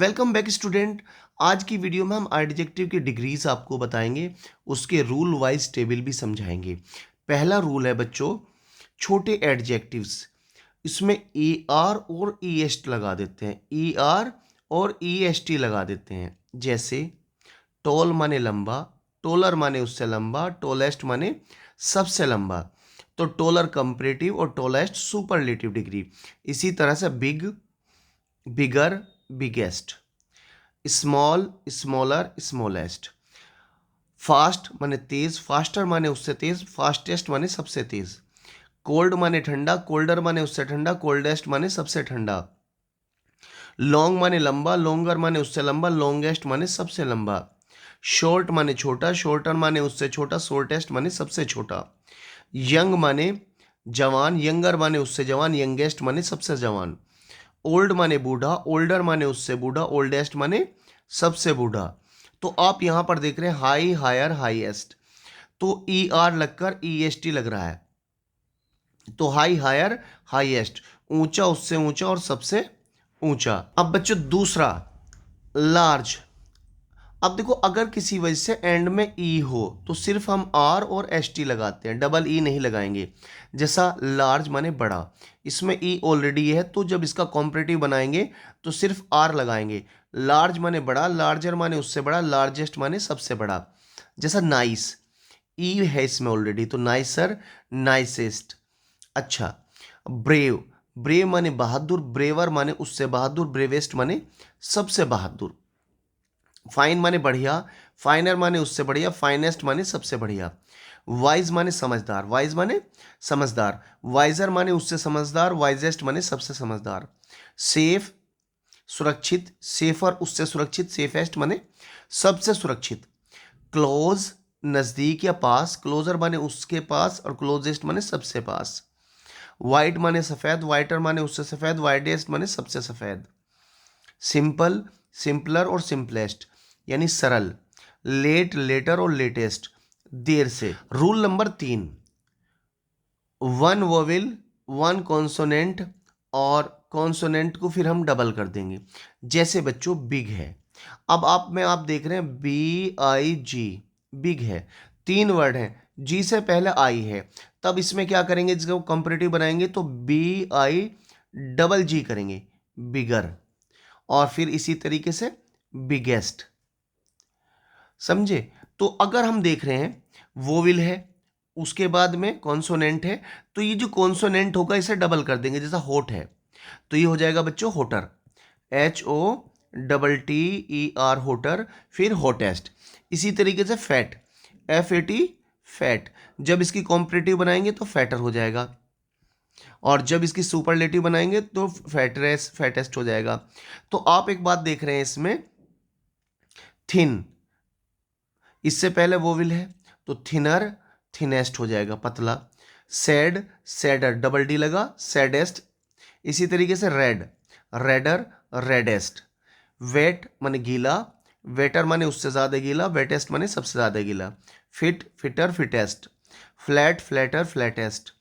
Welcome back student. आज की video में हम एडजेक्टिव की डिग्रीज आपको बताएंगे, उसके रूल वाइज टेबल भी समझाएंगे। पहला रूल है बच्चों, छोटे एडजेक्टिव्स इसमें ई आर और ई एस टी लगा देते हैं। ई आर और ई एस टी लगा देते हैं। जैसे टॉल माने लंबा, टोलर माने उससे लंबा, टोलेस्ट माने सबसे लंबा। तो टोलर कंपैरेटिव और टोलेस्ट सुपरलेटिव डिग्री। इसी तरह से big, bigger, biggest, small, smaller, smallest. Fast माने तेज, फास्टर माने उससे तेज, फास्टेस्ट माने सबसे तेज। कोल्ड माने ठंडा, कोल्डर माने उससे ठंडा, कोल्डेस्ट माने सबसे ठंडा। लॉन्ग माने लंबा, लॉन्गर माने उससे लंबा, लॉन्गेस्ट माने सबसे लंबा। शॉर्ट माने छोटा, शॉर्टर माने उससे छोटा, शॉर्टेस्ट माने सबसे छोटा। यंग माने जवान, यंगर माने उससे जवान, यंगेस्ट माने सबसे जवान। ओल्ड माने बूढ़ा, ओल्डर माने उससे बूढ़ा, ओल्डेस्ट माने सबसे बूढ़ा। तो आप यहां पर देख रहे हैं हाई, हायर, हाईएस्ट। तो ई आर लगकर ई एस टी लग रहा है। तो हाई, हायर, हाईएस्ट, ऊंचा, उससे ऊंचा और सबसे ऊंचा। अब बच्चों दूसरा, लार्ज। अब देखो, अगर किसी वजह से एंड में ई हो तो सिर्फ हम आर और एस टी लगाते हैं, डबल ई नहीं लगाएंगे। जैसा लार्ज माने बड़ा, इसमें ई ऑलरेडी है, तो जब इसका कॉम्परेटिव बनाएंगे तो सिर्फ आर लगाएंगे। लार्ज माने बड़ा, लार्जर माने उससे बड़ा, लार्जेस्ट माने सबसे बड़ा। जैसा नाइस, ई है इसमें ऑलरेडी, तो नाइसर, नाइसेस्ट। अच्छा, ब्रेव, ब्रेव माने बहादुर, ब्रेवर माने उससे बहादुर, ब्रेवेस्ट माने सबसे बहादुर। फाइन माने बढ़िया, फाइनर माने उससे बढ़िया, फाइनेस्ट माने सबसे बढ़िया। वाइज माने समझदार, वाइज माने समझदार, वाइजर माने उससे समझदार, वाइजेस्ट माने सबसे समझदार। सेफ सुरक्षित, सेफर उससे सुरक्षित, सेफेस्ट माने सबसे सुरक्षित। क्लोज नजदीक या पास, क्लोजर माने उसके पास और क्लोजेस्ट माने सबसे पास। वाइट माने सफेद, वाइटर माने उससे सफेद, वाइडेस्ट माने सबसे सफेद। सिंपल, सिंपलर और सिंपलेस्ट यानी सरल। लेट, लेटर और लेटेस्ट देर से। Rule number 3, one vowel, one consonant और कॉन्सोनेंट को फिर हम डबल कर देंगे। जैसे बच्चों बिग है, अब आप देख रहे हैं बी आई जी, बिग है। 3 वर्ड हैं, जी से पहले आई है, तब इसमें क्या करेंगे, जब कंपैरेटिव बनाएंगे तो बी आई डबल जी करेंगे, बिगर। और फिर इसी तरीके से बिगेस्ट। समझे? तो अगर हम देख रहे हैं वोविल है, उसके बाद में कॉन्सोनेंट है, तो ये जो कॉन्सोनेंट होगा इसे डबल कर देंगे। जैसा होट है तो ये हो जाएगा बच्चों hotter, H O double T E R, hotter. फिर होटेस्ट। इसी तरीके से fat, F A T, fat. जब इसकी कॉम्परेटिव बनाएंगे तो फैटर हो जाएगा, और जब इसकी सुपरलेटिव बनाएंगे तो फैटरेस, फैटेस्ट हो जाएगा। तो आप एक बात देख रहे हैं इसमें, थिन, इससे पहले वोविल है तो थिनर, थिनेस्ट हो जाएगा, पतला। सैड, सैडर, डबल डी लगा, सैडेस्ट। इसी तरीके से रेड, रेडर, रेडेस्ट। वेट माने गीला, वेटर माने उससे ज़्यादा गीला, वेटेस्ट माने सबसे ज़्यादा गीला। Fit, fitter, fittest. Flat, flatter, flattest.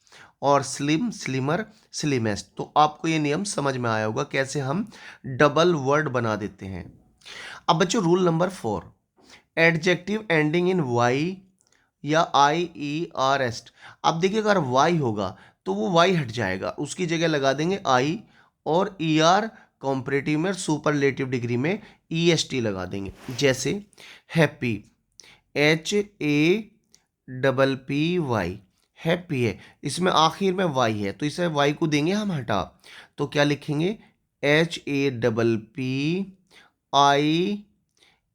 और स्लिम, स्लिमर, स्लिमेस्ट। तो आपको ये नियम समझ में आया होगा कैसे हम डबल वर्ड बना देते हैं। अब बच्चों rule number 4, adjective ending in Y या आई ई आर एस्ट। अब देखिए, अगर वाई होगा तो वो वाई हट जाएगा, उसकी जगह लगा देंगे आई, और ई आर कॉम्परेटिव में सुपरलेटिव डिग्री में ई एस टी लगा देंगे। जैसे happy, H A double P Y, happy है, इसमें आखिर में वाई है तो इसे वाई को देंगे हम हटा, तो क्या लिखेंगे, H A double P I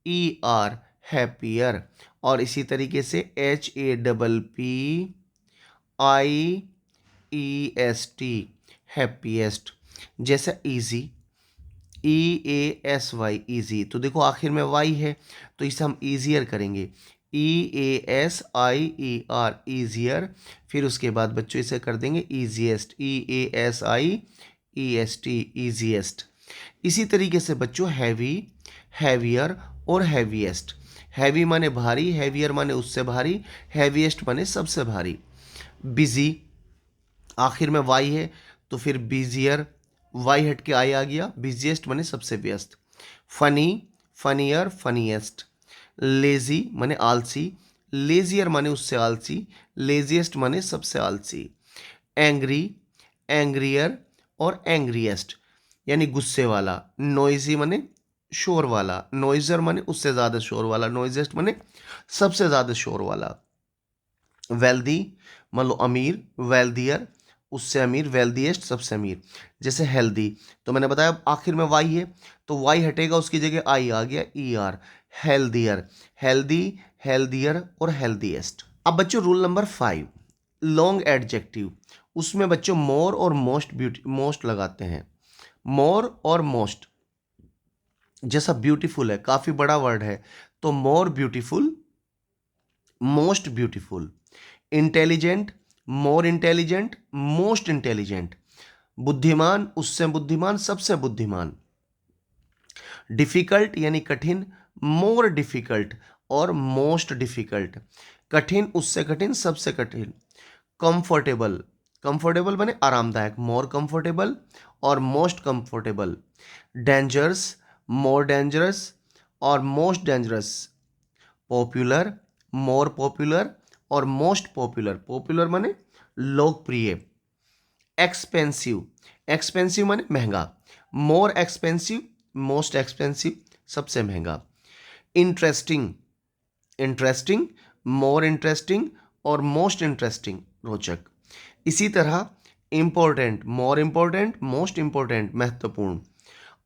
E R, happier. और इसी तरीके से H A double P I E S T, happiest. जैसे easy, E A S Y, easy. तो देखो आखिर में वाई है तो इसे हम ईजियर करेंगे, E A S I E R, easier. फिर उसके बाद बच्चों इसे कर देंगे easiest, E A S I E S T, easiest. इसी तरीके से बच्चों हैवी, हैवियर और हैवीएस्ट। हैवी माने भारी, हैवियर माने उससे भारी, हैवीएस्ट माने सबसे भारी। बिजी, आखिर में वाई है तो फिर बिजियर, वाई हट के आई आ गया, बिजिएस्ट माने सबसे व्यस्त। Funny, funnier, funniest. लेजी माने आलसी, लेजियर माने उससे आलसी, लेजिएस्ट माने सबसे आलसी। एंग्री, एंग्रियर और एंग्रीएस्ट यानी गुस्से वाला। नॉइजी माने शोर वाला, नॉइजर माने उससे ज़्यादा शोर वाला, नॉइजेस्ट माने सबसे ज़्यादा शोर वाला। वेल्दी मान लो अमीर, वेल्दियर उससे अमीर, वेल्दीएस्ट सबसे अमीर। जैसे हेल्दी तो मैंने बताया आखिर में वाई है, तो वाई हटेगा उसकी जगह आई आ गया, E R. Healthier, healthy, healthier और हेल्दीएस्ट। अब बच्चों रूल नंबर 5, लॉन्ग एडजेक्टिव। उसमें बच्चों मोर और मोस्ट लगाते हैं। मोर और मोस्ट, जैसा ब्यूटीफुल है काफी बड़ा वर्ड है, तो more beautiful, most beautiful. Intelligent, more intelligent, most intelligent. बुद्धिमान, उससे बुद्धिमान, सबसे बुद्धिमान। डिफिकल्ट यानी कठिन, मोर डिफिकल्ट और मोस्ट डिफिकल्ट। कठिन, उससे कठिन, सबसे कठिन। कंफर्टेबल, कंफर्टेबल बने आरामदायक, मोर कंफर्टेबल और most comfortable. Dangerous, more dangerous और most dangerous. Popular, more popular और मोस्ट पॉपुलर। पॉपुलर माने लोकप्रिय। एक्सपेंसिव, एक्सपेंसिव माने महंगा, मोर एक्सपेंसिव, मोस्ट एक्सपेंसिव, सबसे महंगा। इंटरेस्टिंग, इंटरेस्टिंग, मोर इंटरेस्टिंग और मोस्ट इंटरेस्टिंग, रोचक। इसी तरह important, more important, most important, महत्वपूर्ण।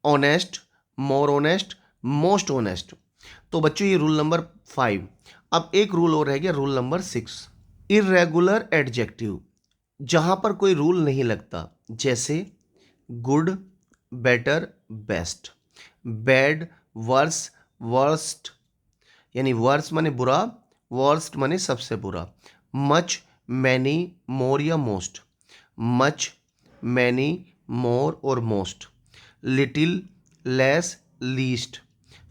Honest, more honest, most honest. तो बच्चों ये रूल नंबर 5। अब एक रूल और रह गया, रूल नंबर 6, इर्रेगुलर एडजेक्टिव, जहां पर कोई रूल नहीं लगता। जैसे good, better, best. Bad, worse, worst यानी वर्स माने बुरा, वर्स्ट माने सबसे बुरा। मच, मैनी, मोर या मोस्ट। मच, मैनी, मोर और most. Little, less, least.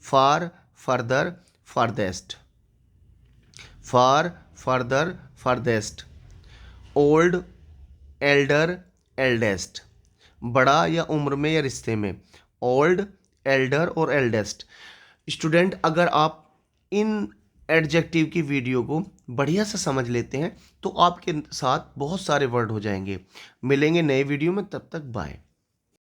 Far, further, farthest। Far, further, farthest। Old, elder, eldest. बड़ा या उम्र में या रिश्ते में, ओल्ड, एल्डर और एल्डेस्ट। स्टूडेंट अगर आप इन एडजेक्टिव की वीडियो को बढ़िया से समझ लेते हैं तो आपके साथ बहुत सारे वर्ड हो जाएंगे। मिलेंगे नए वीडियो में, तब तक बाय।